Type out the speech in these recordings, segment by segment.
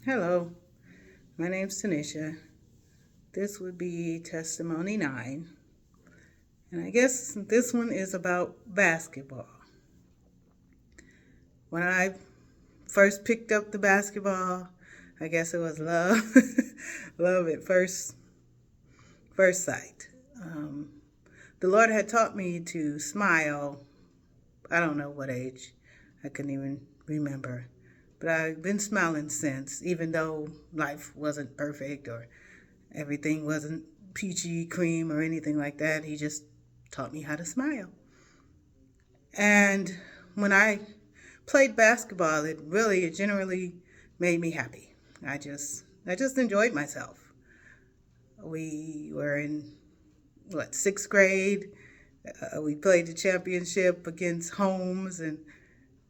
Hello, my name's Tanisha. This would be testimony 9, and I guess this one is about basketball. When I first picked up the basketball, I guess it was love, love at first sight. Um, the Lord had taught me to smile. I don't know what age, I couldn't even remember. But I've been smiling since, even though life wasn't perfect or everything wasn't peachy cream or anything like that. He just taught me how to smile. And when I played basketball, it generally made me happy. I just enjoyed myself. We were in sixth grade. We played the championship against Holmes, and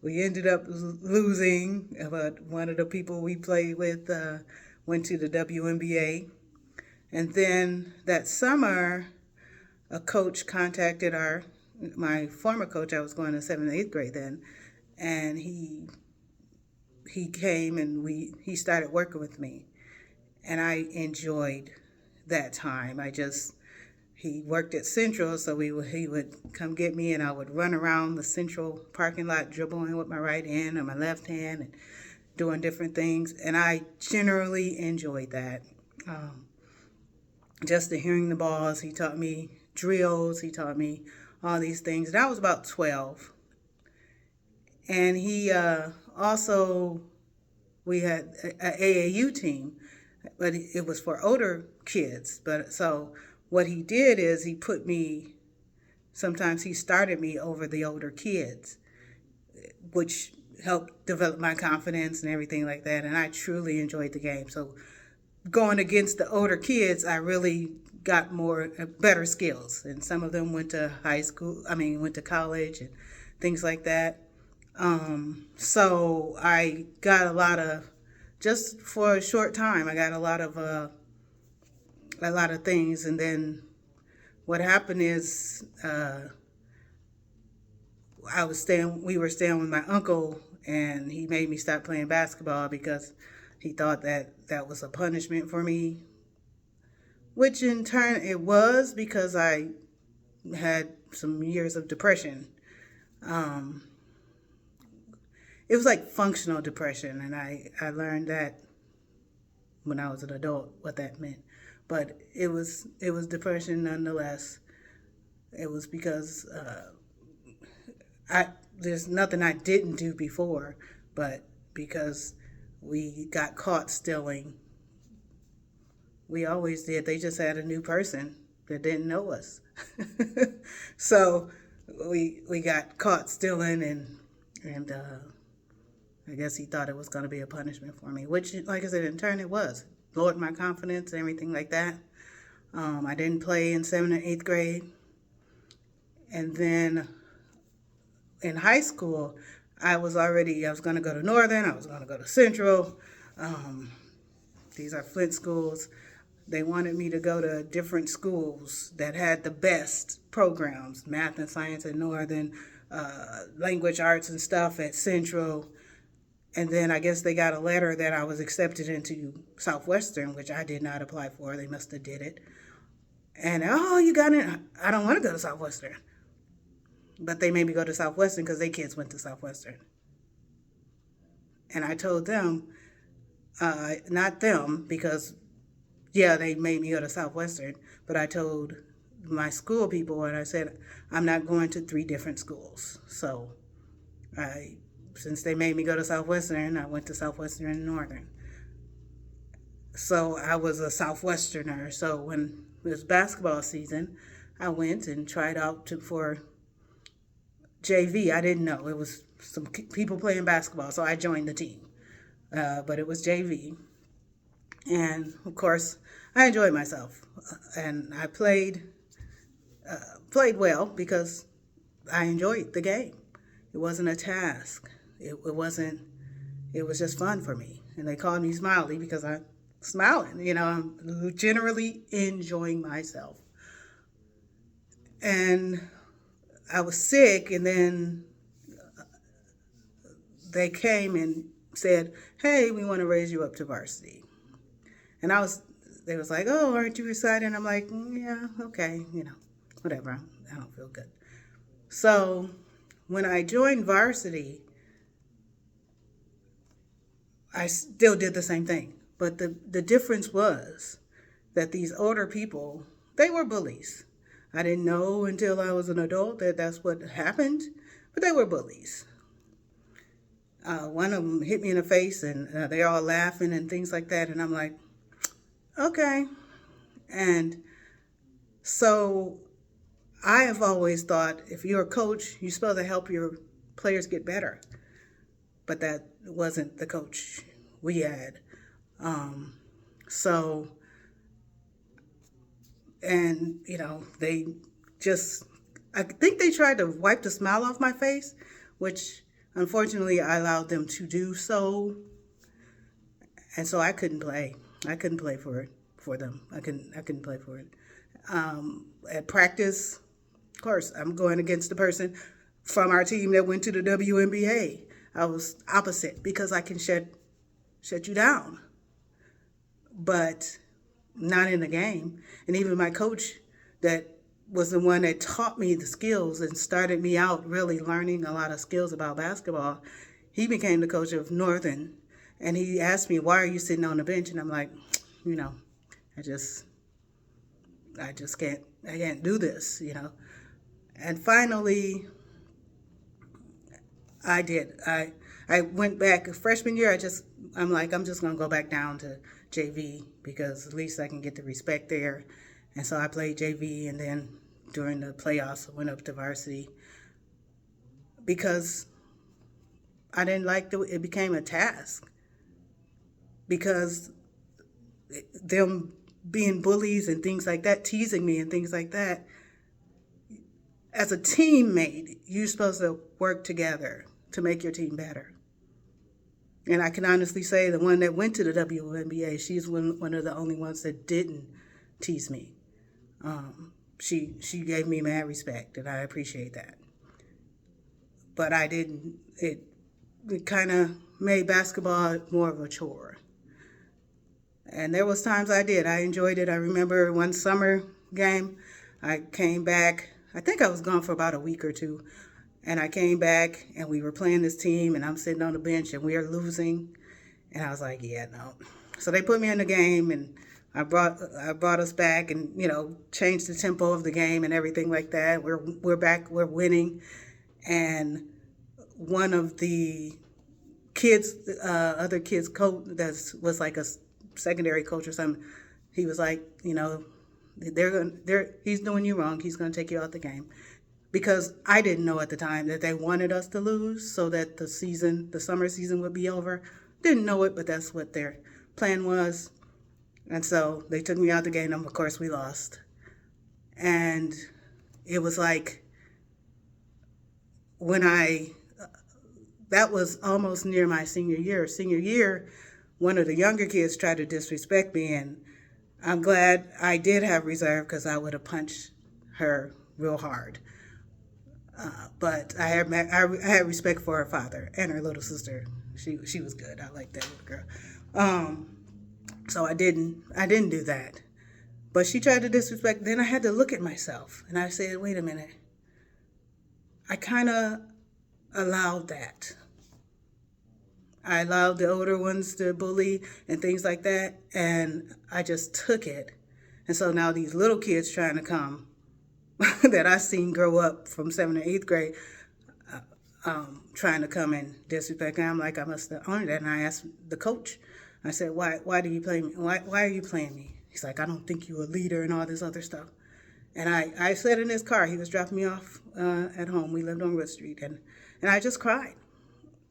we ended up losing. But one of the people we played with went to the WNBA. And then that summer, a coach contacted my former coach. I was going to 7th and 8th grade then, and he came and he started working with me, and I enjoyed that time. He worked at Central, so he would come get me, and I would run around the Central parking lot dribbling with my right hand or my left hand and doing different things, and I generally enjoyed that. Um, just the hearing the balls. He taught me drills. He taught me all these things. And I was about 12. And he also, we had an AAU team, but it was for older kids. But so what he did is sometimes he started me over the older kids, which helped develop my confidence and everything like that. And I truly enjoyed the game. So going against the older kids, I really got better skills. And some of them went to went to college and things like that. So I got just for a short time, I got a lot of things. And then what happened is, we were staying with my uncle, and he made me stop playing basketball because he thought that was a punishment for me, which in turn it was, because I had some years of depression. Um, it was like functional depression, and I learned that when I was an adult what that meant. But it was depression nonetheless. It was because I there's nothing I didn't do before, but because we got caught stealing. We always did. They just had a new person that didn't know us. So we got caught stealing, and I guess he thought it was going to be a punishment for me, which, like I said, in turn it was. Lowered my confidence and everything like that. I didn't play in 7th and 8th grade. And then in high school, I was going to go to Northern, I was going to go to Central. Um, these are Flint schools. They wanted me to go to different schools that had the best programs, math and science at Northern, language arts and stuff at Central. And then I guess they got a letter that I was accepted into Southwestern, which I did not apply for. They must have did it. And, oh, you got it. I don't want to go to Southwestern. But they made me go to Southwestern because their kids went to Southwestern. And I told them, not them, because, yeah, they made me go to Southwestern. But I told my school people, and I said, I'm not going to 3 different schools. So since they made me go to Southwestern, I went to Southwestern and Northern. So I was a Southwesterner. So when it was basketball season, I went and tried out for JV. I didn't know. It was some people playing basketball, so I joined the team. But it was JV. And, of course, I enjoyed myself. And I played well because I enjoyed the game. It wasn't a task. It was just fun for me. And they called me Smiley because I'm smiling. I'm generally enjoying myself. And I was sick, and then they came and said, hey, we want to raise you up to varsity. And they was like, oh, aren't you excited? And I'm like, yeah, okay, whatever. I don't feel good. So when I joined varsity, I still did the same thing. But the difference was that these older people, they were bullies. I didn't know until I was an adult that that's what happened, but they were bullies. One of them hit me in the face, and they're all laughing and things like that. And I'm like, okay. And so I have always thought if you're a coach, you're supposed to help your players get better. But that wasn't the coach we had. So, and, they just, I think they tried to wipe the smile off my face, which unfortunately I allowed them to do so. And so I couldn't play. I couldn't play for them. I couldn't play for it. At practice, of course, I'm going against the person from our team that went to the WNBA. I was opposite because I can shut you down, but not in the game. And even my coach that was the one that taught me the skills and started me out really learning a lot of skills about basketball, he became the coach of Northern. And he asked me, why are you sitting on the bench? And I'm like, I just can't do this, And finally, I did. I went back freshman year. I'm like, I'm just going to go back down to JV because at least I can get the respect there. And so I played JV, and then during the playoffs, I went up to varsity because I didn't like it became a task because them being bullies and things like that, teasing me and things like that. As a teammate, you're supposed to work together to make your team better. And I can honestly say the one that went to the WNBA, she's one of the only ones that didn't tease me. She gave me mad respect, and I appreciate that. But I didn't. It kind of made basketball more of a chore. And there was times I did. I enjoyed it. I remember one summer game, I came back. I think I was gone for about a week or two. And I came back, and we were playing this team, and I'm sitting on the bench, and we are losing. And I was like, yeah, no. So they put me in the game, and I brought us back, and changed the tempo of the game and everything like that. We're back. We're winning, and one of the kids, other kids' coach that was like a secondary coach or something. He was like, he's doing you wrong. He's going to take you out the game. Because I didn't know at the time that they wanted us to lose so that the summer season would be over. Didn't know it, but that's what their plan was. And so they took me out the game, and of course we lost. And it was like that was almost near my senior year. Senior year, one of the younger kids tried to disrespect me, and I'm glad I did have reserve because I would have punched her real hard. But I had respect for her father and her little sister. She was good. I liked that little girl. So I didn't do that. But she tried to disrespect. Then I had to look at myself, and I said, wait a minute. I kind of allowed that. I allowed the older ones to bully and things like that, and I just took it. And so now these little kids trying to come that I seen grow up from 7th to 8th grade, trying to come and disrespect. And I'm like, I must have owned it. And I asked the coach, I said, why do you play me? Why are you playing me? He's like, I don't think you're a leader and all this other stuff. And I sat in his car. He was dropping me off at home. We lived on Wood Street. And I just cried.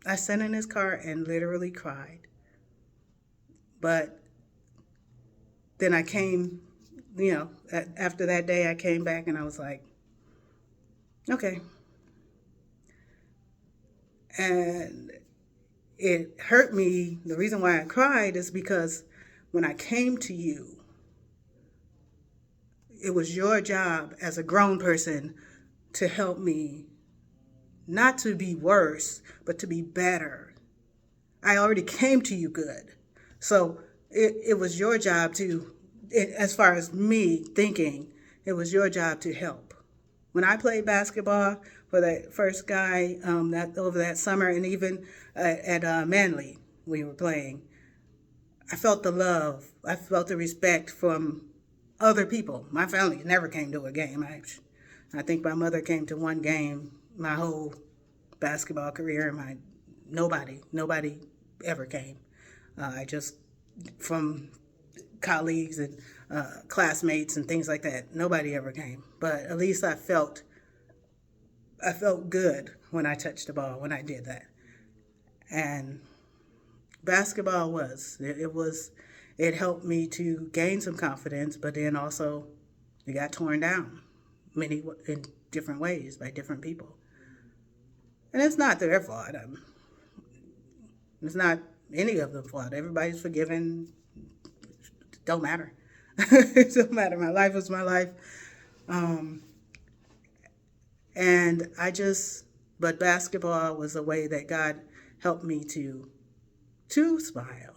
I sat in his car and literally cried. But then I came, after that day, I came back and I was like, okay. And it hurt me. The reason why I cried is because when I came to you, it was your job as a grown person to help me not to be worse, but to be better. I already came to you good. So it was your job to, as far as me thinking, it was your job to help. When I played basketball for that first guy that over that summer, and even at Manly we were playing, I felt the love. I felt the respect from other people. My family never came to a game. I think my mother came to one game my whole basketball career. Nobody ever came. I just, from colleagues and classmates and things like that, nobody ever came. But at least I felt good when I touched the ball, when I did that. And basketball it helped me to gain some confidence, but then also it got torn down in different ways by different people. And it's not their fault. It's not any of them fault. Everybody's forgiven. Don't matter. It don't matter. My life was my life. And but basketball was a way that God helped me to smile.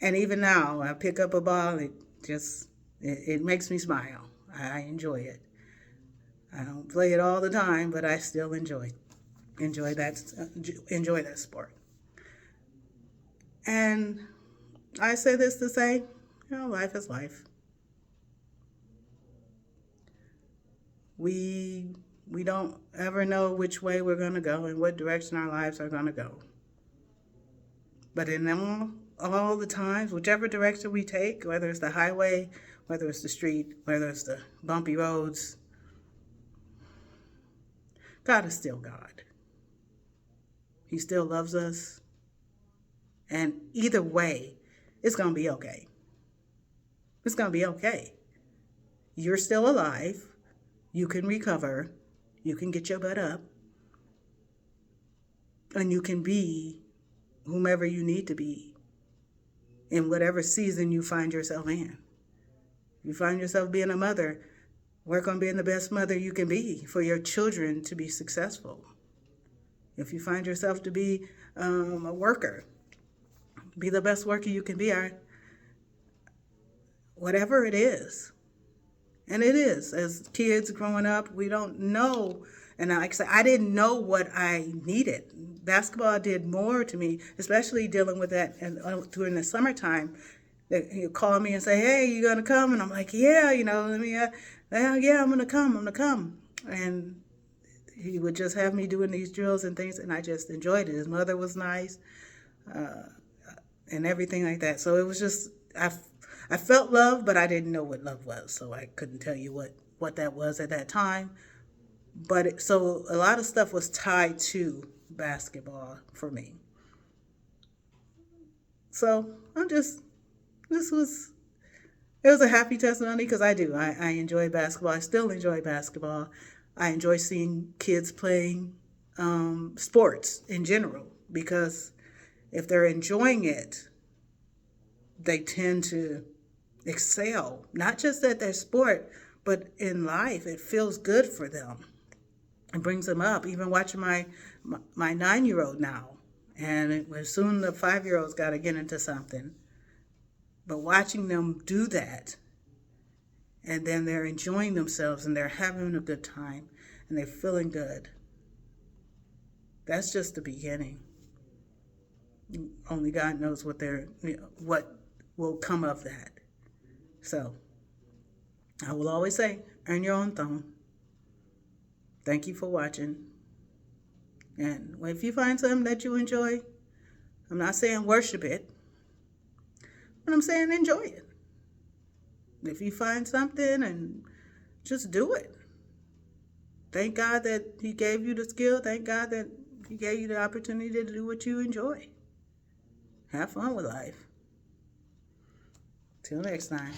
And even now, I pick up a ball, it makes me smile. I enjoy it. I don't play it all the time, but I still enjoy that sport. And I say this to say, life is life. We don't ever know which way we're going to go and what direction our lives are going to go. But in all the times, whichever direction we take, whether it's the highway, whether it's the street, whether it's the bumpy roads, God is still God. He still loves us. And either way, it's going to be okay. It's going to be okay. You're still alive. You can recover. You can get your butt up. And you can be whomever you need to be in whatever season you find yourself in. If you find yourself being a mother, work on being the best mother you can be for your children to be successful. If you find yourself to be a worker, be the best worker you can be. Whatever it is. And it is. As kids growing up, we don't know. And like I said, I didn't know what I needed. Basketball did more to me, especially dealing with that during the summertime. He'd call me and say, "Hey, you gonna come?" And I'm like, "Yeah, yeah, I'm gonna come." And he would just have me doing these drills and things, and I just enjoyed it. His mother was nice, and everything like that. So it was just, I felt love, but I didn't know what love was, so I couldn't tell you what that was at that time. But so a lot of stuff was tied to basketball for me. So it was a happy testimony because I enjoy basketball. I still enjoy basketball. I enjoy seeing kids playing sports in general, because if they're enjoying it, they tend to excel, not just at their sport, but in life. It feels good for them. It brings them up. Even watching my 9-year-old now, and soon the 5-year-old's got to get into something. But watching them do that, and then they're enjoying themselves and they're having a good time and they're feeling good. That's just the beginning. Only God knows what will come of that. So I will always say, earn your own throne. Thank you for watching. And if you find something that you enjoy, I'm not saying worship it, but I'm saying enjoy it. If you find something, and just do it. Thank God that He gave you the skill. Thank God that He gave you the opportunity to do what you enjoy. Have fun with life. Till next time.